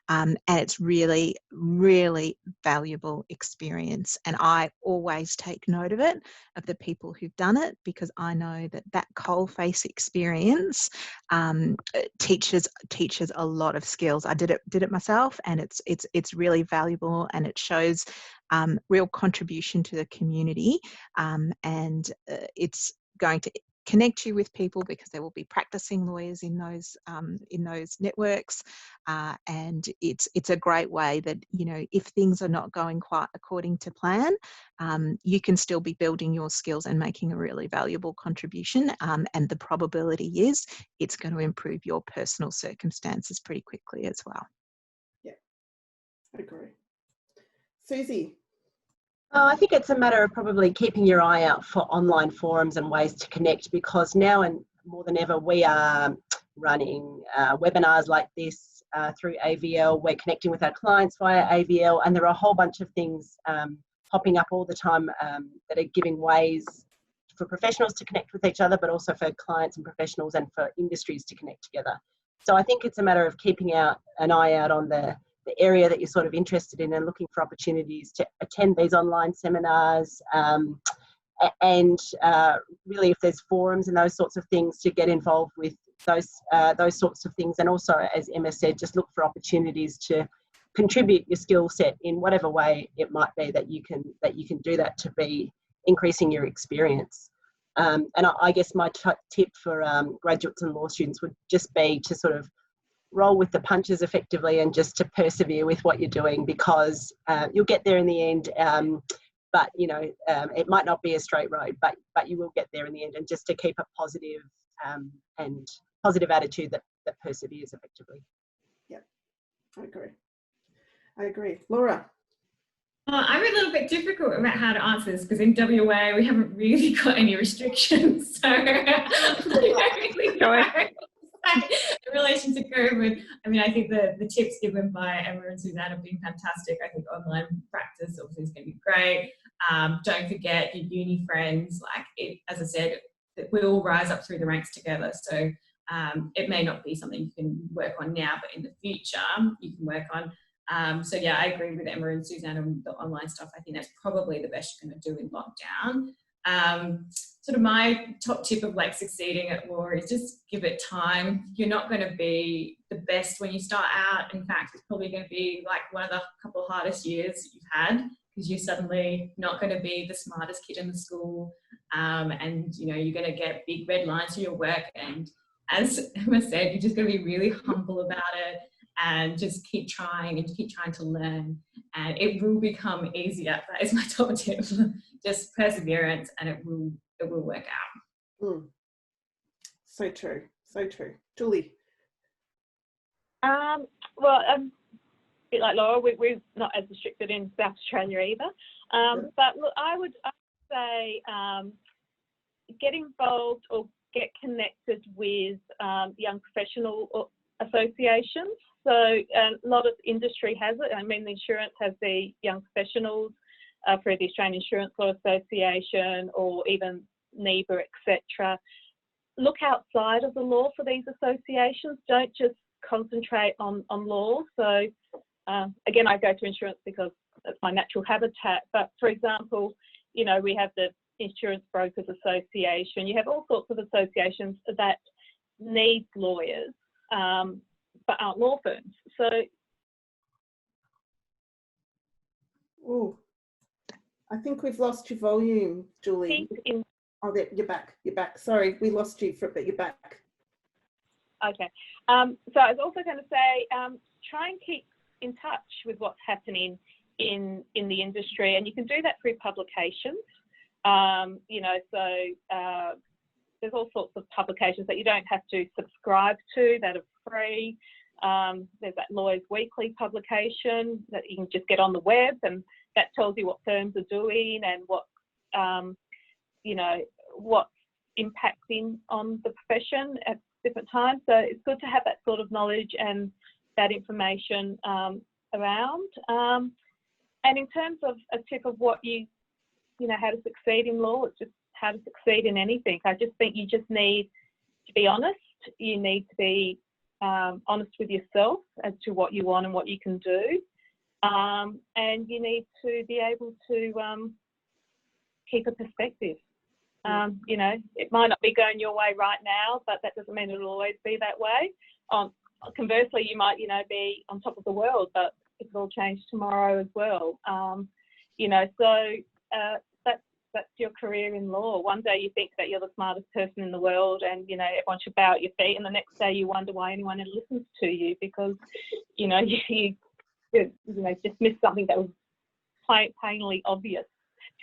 and it's really, really valuable experience. And I always take note of it, of the people who've done it, because I know that coalface experience teaches a lot of skills. I did it myself, and it's really valuable, and it shows real contribution to the community, and it's going to connect you with people because there will be practicing lawyers in those networks, and it's a great way that, you know, if things are not going quite according to plan, you can still be building your skills and making a really valuable contribution, and the probability is it's going to improve your personal circumstances pretty quickly as well. Yeah, I agree. Susie? I think it's a matter of probably keeping your eye out for online forums and ways to connect, because now and more than ever we are running webinars like this through AVL. We're connecting with our clients via AVL, and there are a whole bunch of things popping up all the time that are giving ways for professionals to connect with each other, but also for clients and professionals and for industries to connect together. So I think it's a matter of keeping an eye out on the area that you're sort of interested in and looking for opportunities to attend these online seminars, and really, if there's forums and those sorts of things, to get involved with those sorts of things. And also, as Emma said, just look for opportunities to contribute your skill set in whatever way it might be that you can do that to be increasing your experience. And I guess my tip for graduates and law students would just be to sort of roll with the punches effectively and just to persevere with what you're doing, because you'll get there in the end. But you know, it might not be a straight road, but you will get there in the end. And just to keep a positive and positive attitude that perseveres effectively. Yeah, I agree. Laura? I'm a little bit difficult about how to answer this because in WA we haven't really got any restrictions. So I don't really know. In relation to COVID, I mean, I think the tips given by Emma and Suzanne have been fantastic. I think online practice obviously is going to be great. Don't forget your uni friends. Like, as I said, we all rise up through the ranks together. So it may not be something you can work on now, but in the future you can work on. So yeah, I agree with Emma and Suzanne on the online stuff. I think that's probably the best you're going to do in lockdown. Sort of my top tip of like succeeding at law is just give it time. You're not going to be the best when you start out. In fact, it's probably going to be like one of the couple of hardest years you've had because you're suddenly not going to be the smartest kid in the school. And you know, you're going to get big red lines for your work. And as Emma said, you're just going to be really humble about it and just keep trying to learn, and it will become easier. That is my top tip. Just perseverance, and it will work out. So true. Julie? Well, a bit like Laura, we're not as restricted in South Australia either. But look, I would say get involved or get connected with young professional associations. So a lot of industry has it. I mean, the insurance has the young professionals through the Australian Insurance Law Association or even NEBA, etc. Look outside of the law for these associations. Don't just concentrate on law. So again, I go to insurance because that's my natural habitat. But for example, you know, we have the Insurance Brokers Association. You have all sorts of associations that need lawyers, but aren't law firms. So, I think we've lost your volume, Julie. Oh, there, you're back. Sorry, we lost you for a bit. You're back. Okay. So I was also going to say, try and keep in touch with what's happening in the industry, and you can do that through publications. You know, so there's all sorts of publications that you don't have to subscribe to that are free. There's that Lawyers Weekly publication that you can just get on the web, and that tells you what firms are doing and what, you know, what's impacting on the profession at different times. So it's good to have that sort of knowledge and that information around. And in terms of a tip of what you know, how to succeed in law, it's just how to succeed in anything. I just think you just need to be honest. You need to be honest with yourself as to what you want and what you can do. And you need to be able to keep a perspective. You know, it might not be going your way right now, but that doesn't mean it'll always be that way. Conversely, you might, you know, be on top of the world, but it could all change tomorrow as well. You know, so that's your career in law. One day you think that you're the smartest person in the world and, you know, everyone should bow at your feet, and the next day you wonder why anyone listens to you because, you know, you know, just missed something that was plainly obvious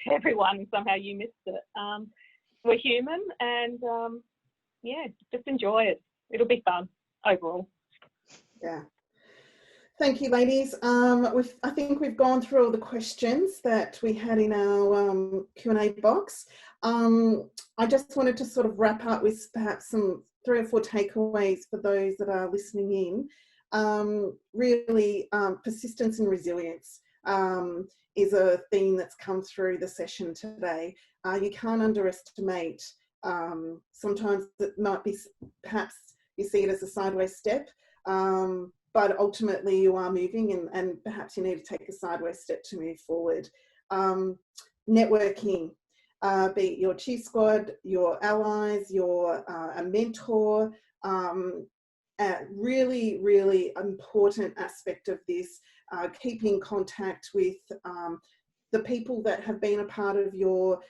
to everyone and somehow you missed it. We're human and, yeah, just enjoy it. It'll be fun overall. Yeah. Thank you, ladies. I think we've gone through all the questions that we had in our Q&A box. I just wanted to sort of wrap up with perhaps some 3 or 4 takeaways for those that are listening in. Really, persistence and resilience is a theme that's come through the session today. You can't underestimate, sometimes it might be, perhaps you see it as a sideways step, but ultimately you are moving and perhaps you need to take a sideways step to move forward. Networking, be it your chief squad, your allies, your a mentor, a really, really important aspect of this, keeping contact with the people that have been a part of your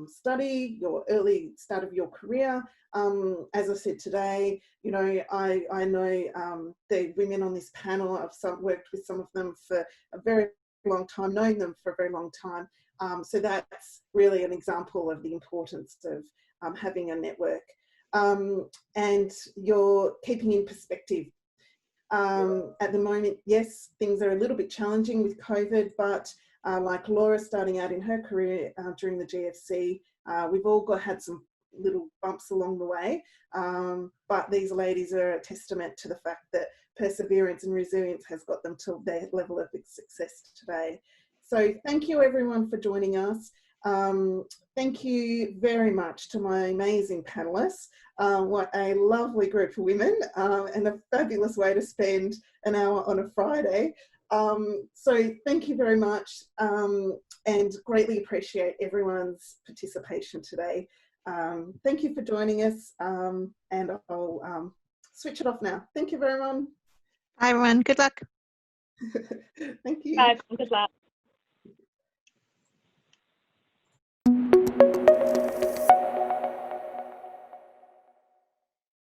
study, your early start of your career. As I said today, you know, I know the women on this panel, I've worked with some of them for a very long time, known them for a very long time. So that's really an example of the importance of having a network. and you're keeping in perspective. At the moment, yes, things are a little bit challenging with COVID, but like Laura starting out in her career during the GFC, we've all had some little bumps along the way, but these ladies are a testament to the fact that perseverance and resilience has got them to their level of success today. So thank you everyone for joining us. Thank you very much to my amazing panellists. What a lovely group of women, and a fabulous way to spend an hour on a Friday. So thank you very much, and greatly appreciate everyone's participation today. Thank you for joining us, and I'll switch it off now. Thank you, everyone. Bye, everyone. Good luck. Thank you. Bye. Good luck.